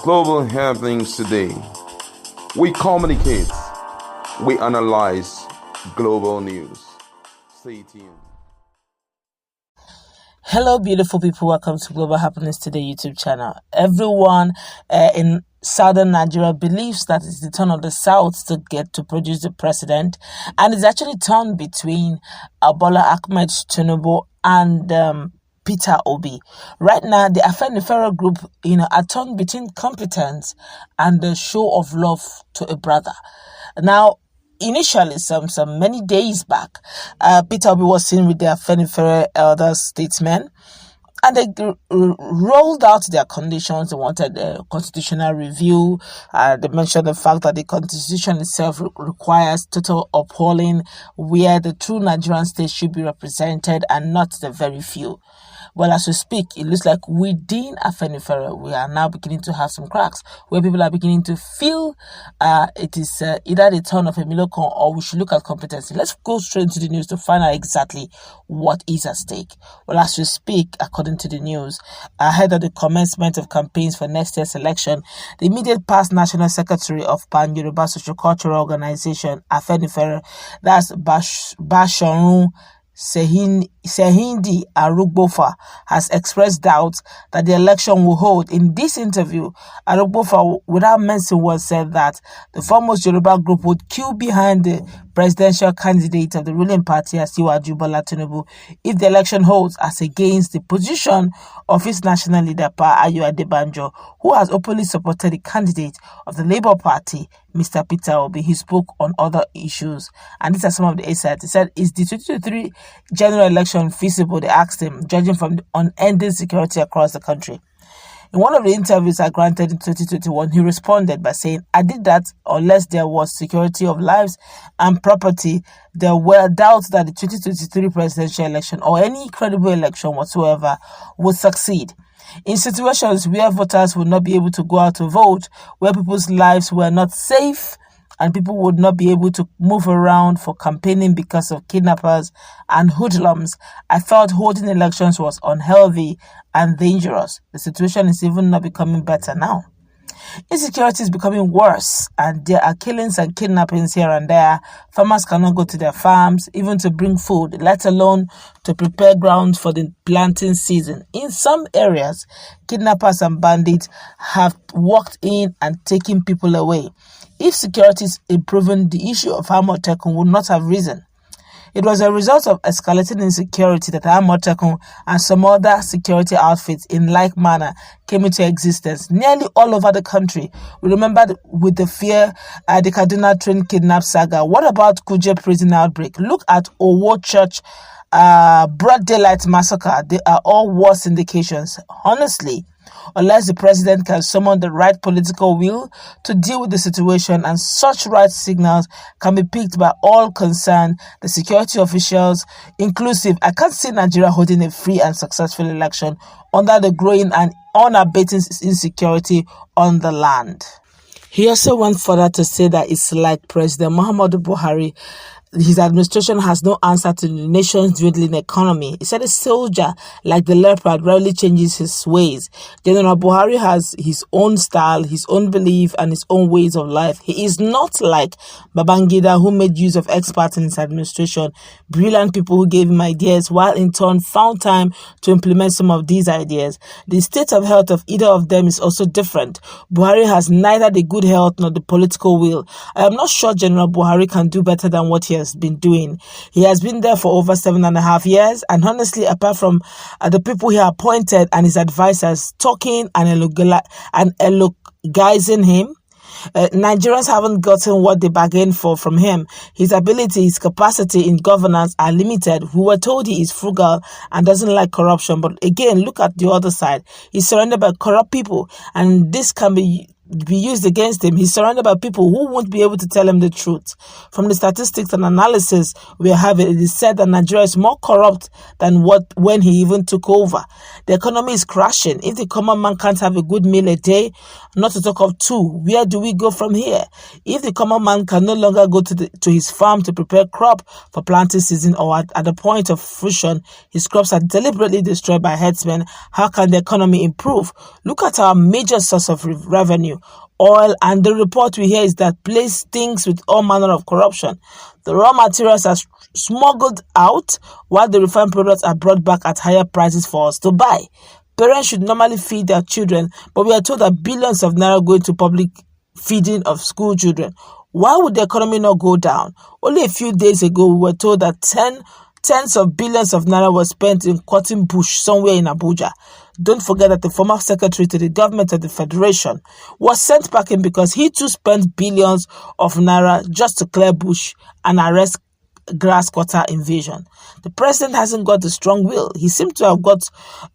global happenings today. We communicate, we analyze global news. Stay tuned. Hello, beautiful people. Welcome to Global Happiness Today YouTube channel. Everyone in southern Nigeria believes that it's the turn of the South to get to produce the president, and it's actually torn between Bola Tinubu and Peter Obi. Right now, the Afenifere group, are torn between competence and the show of love to a brother. Now, initially, some many days back, Peter Obi was seen with the Afenifere elder statesmen, and they rolled out their conditions. They wanted a constitutional review. They mentioned the fact that the constitution itself requires total upholding, where the true Nigerian state should be represented and not the very few. Well, as we speak, it looks like within Afenifere, we are now beginning to have some cracks where people are beginning to feel it is either the turn of a Milocon or we should look at competency. Let's go straight into the news to find out exactly what is at stake. Well, as we speak, according to the news, ahead of the commencement of campaigns for next year's election, the immediate past National Secretary of Pan-Yoruba Sociocultural Organization, Afenifere, that's Basharun Sehindi Arugbofa, has expressed doubts that the election will hold. In this interview, Arugbofa, without mentioning words, said that the foremost Yoruba group would queue behind the presidential candidate of the ruling party, Asiwaju Bola Tinubu, if the election holds, as against the position of its national leader, Pa Ayo Adebanjo, who has openly supported the candidate of the Labour Party, Mr. Peter Obi. He spoke on other issues, and these are some of the insights. He said, "Is the 2023 general election feasible?" They asked him, judging from the unending security across the country. In one of the interviews I granted in 2021, he responded by saying, "I did that unless there was security of lives and property. There were doubts that the 2023 presidential election or any credible election whatsoever would succeed. In situations where voters would not be able to go out to vote, where people's lives were not safe, and people would not be able to move around for campaigning because of kidnappers and hoodlums, I felt holding elections was unhealthy and dangerous. The situation is even not becoming better now. Insecurity is becoming worse, and there are killings and kidnappings here and there. Farmers cannot go to their farms, even to bring food, let alone to prepare ground for the planting season. In some areas, kidnappers and bandits have walked in and taken people away. If security is improving, the issue of Amotekun would not have risen. It was a result of escalating insecurity that Amotekun and some other security outfits in like manner came into existence nearly all over the country. We remember with the fear the Kaduna train kidnap saga. What about Kuje prison outbreak? Look at Owo Church broad daylight massacre. They are all worse indications. Honestly, unless the president can summon the right political will to deal with the situation, and such right signals can be picked by all concerned, the security officials inclusive, I can't see Nigeria holding a free and successful election under the growing and unabating insecurity on the land. He also went further to say that it's like President Muhammadu Buhari. His administration has no answer to the nation's dwindling economy. He said a soldier, like the leopard, rarely changes his ways. General Buhari has his own style, his own belief, and his own ways of life. He is not like Babangida, who made use of experts in his administration, brilliant people who gave him ideas, while in turn found time to implement some of these ideas. The state of health of either of them is also different. Buhari has neither the good health nor the political will. I am not sure General Buhari can do better than what he has been doing. He has been there for over 7.5 years, and honestly, apart from the people he appointed and his advisors talking and elogizing him, Nigerians haven't gotten what they bargained for from him. His ability, his capacity in governance are limited. We were told he is frugal and doesn't like corruption, but again, look at the other side. He's surrounded by corrupt people, and this can be be used against him. He's surrounded by people who won't be able to tell him the truth. From the statistics and analysis we have, it is said that Nigeria is more corrupt than when he even took over. The economy is crashing. If the common man can't have a good meal a day, not to talk of two, where do we go from here? If the common man can no longer go to his farm to prepare crop for planting season, or at the point of fruition, his crops are deliberately destroyed by herdsmen, how can the economy improve? Look at our major source of revenue, oil, and the report we hear is that place stinks with all manner of corruption. The raw materials are smuggled out while the refined products are brought back at higher prices for us to buy. Parents should normally feed their children, but we are told that billions of naira go into public feeding of school children. Why would the economy not go down? Only a few days ago, we were told that tens of billions of naira were spent in cutting bush somewhere in Abuja. Don't forget that the former secretary to the government of the Federation was sent packing because he too spent billions of naira just to clear bush and arrest grass cutter invasion. The president hasn't got the strong will. He seems to have got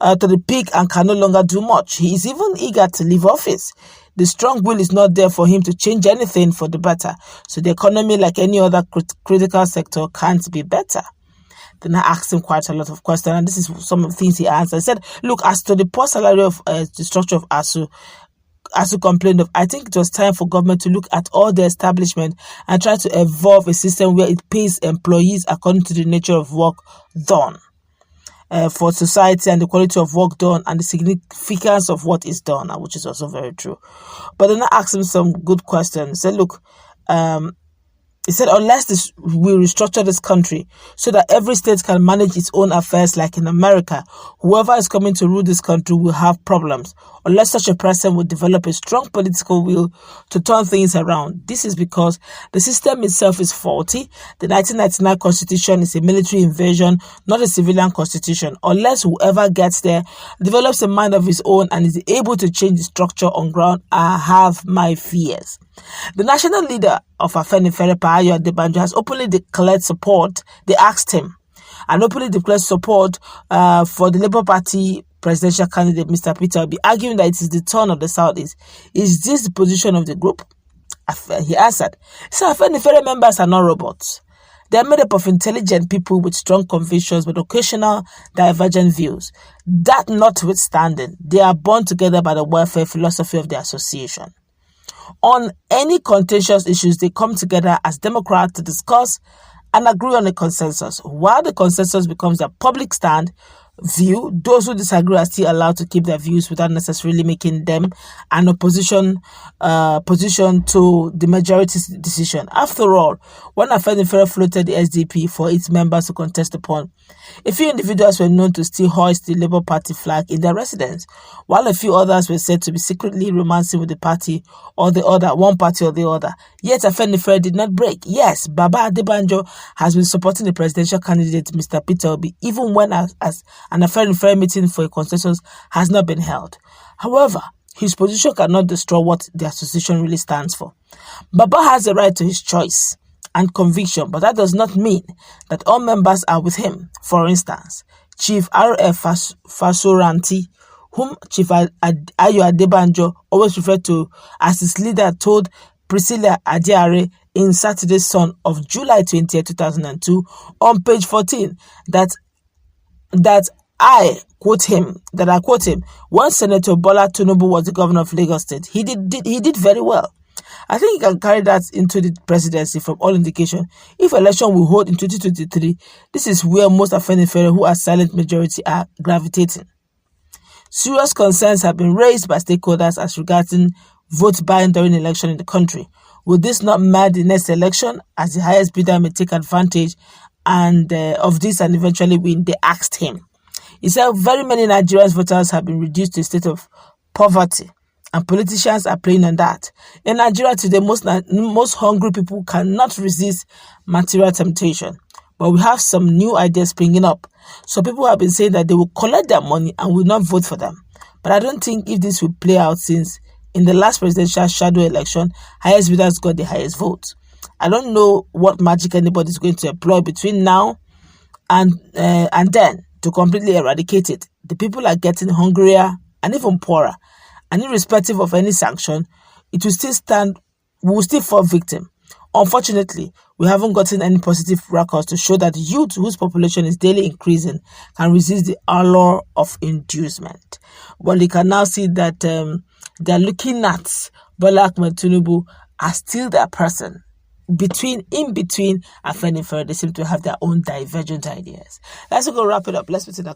to the peak and can no longer do much. He is even eager to leave office. The strong will is not there for him to change anything for the better. So the economy, like any other critical sector, can't be better. Then I asked him quite a lot of questions, and this is some of the things he answered. I said, look, as to the poor salary of the structure of ASU complained of, I think it was time for government to look at all the establishment and try to evolve a system where it pays employees according to the nature of work done for society and the quality of work done and the significance of what is done, which is also very true. But then I asked him some good questions. I said, look, he said, unless we restructure this country so that every state can manage its own affairs like in America, whoever is coming to rule this country will have problems. Unless such a person would develop a strong political will to turn things around. This is because the system itself is faulty. The 1999 constitution is a military invasion, not a civilian constitution. Unless whoever gets there develops a mind of his own and is able to change the structure on ground, I have my fears. The national leader of Afenifere, Adebanjo, has openly declared support. They asked him and openly declared support for the Labour Party presidential candidate, Mr. Peter Obi, arguing that it is the turn of the Southeast. Is this the position of the group? He answered, so Afenifere members are not robots. They are made up of intelligent people with strong convictions but occasional divergent views. That notwithstanding, they are bound together by the welfare philosophy of the association. On any contentious issues, they come together as Democrats to discuss and agree on a consensus. While the consensus becomes a public stand view, those who disagree are still allowed to keep their views without necessarily making them an opposition position to the majority's decision. After all, when Afenifere floated the SDP for its members to contest upon, a few individuals were known to still hoist the Labour Party flag in their residence, while a few others were said to be secretly romancing with the party or the other, one party or the other. Yet Afenifere did not break. Yes, Baba Adebanjo has been supporting the presidential candidate, Mr. Peter Obi, even when as an Afenifere meeting for a consensus has not been held. However, his position cannot destroy what the association really stands for. Baba has a right to his choice and conviction, but that does not mean that all members are with him. For instance, Chief R.F. Fasoranti, whom Chief Ayo Adebanjo always referred to as his leader, told Priscilla Adiare in Saturday's Sun of July 20, 2002, on page 14, that I quote him, when Senator Bola Tinubu was the governor of Lagos State, he did very well. I think he can carry that into the presidency from all indication. If election will hold in 2023, this is where most Afenifere who are silent majority are gravitating. Serious concerns have been raised by stakeholders as regarding vote buying during election in the country. Will this not mar the next election as the highest bidder may take advantage of this and eventually win? They asked him. He said very many Nigerian voters have been reduced to a state of poverty, and politicians are playing on that. In Nigeria today, most hungry people cannot resist material temptation. But we have some new ideas springing up. So people have been saying that they will collect their money and will not vote for them. But I don't think if this will play out, since in the last presidential shadow election, highest bidders got the highest vote. I don't know what magic anybody is going to employ between now and then to completely eradicate it. The people are getting hungrier and even poorer. And irrespective of any sanction, it will still stand, we will still fall victim. Unfortunately, we haven't gotten any positive records to show that youth, whose population is daily increasing, can resist the allure of inducement. But you can now see that they're looking at Bola Tinubu as still their person. In between Afenifere, they seem to have their own divergent ideas. Let's go wrap it up. Let's put it in a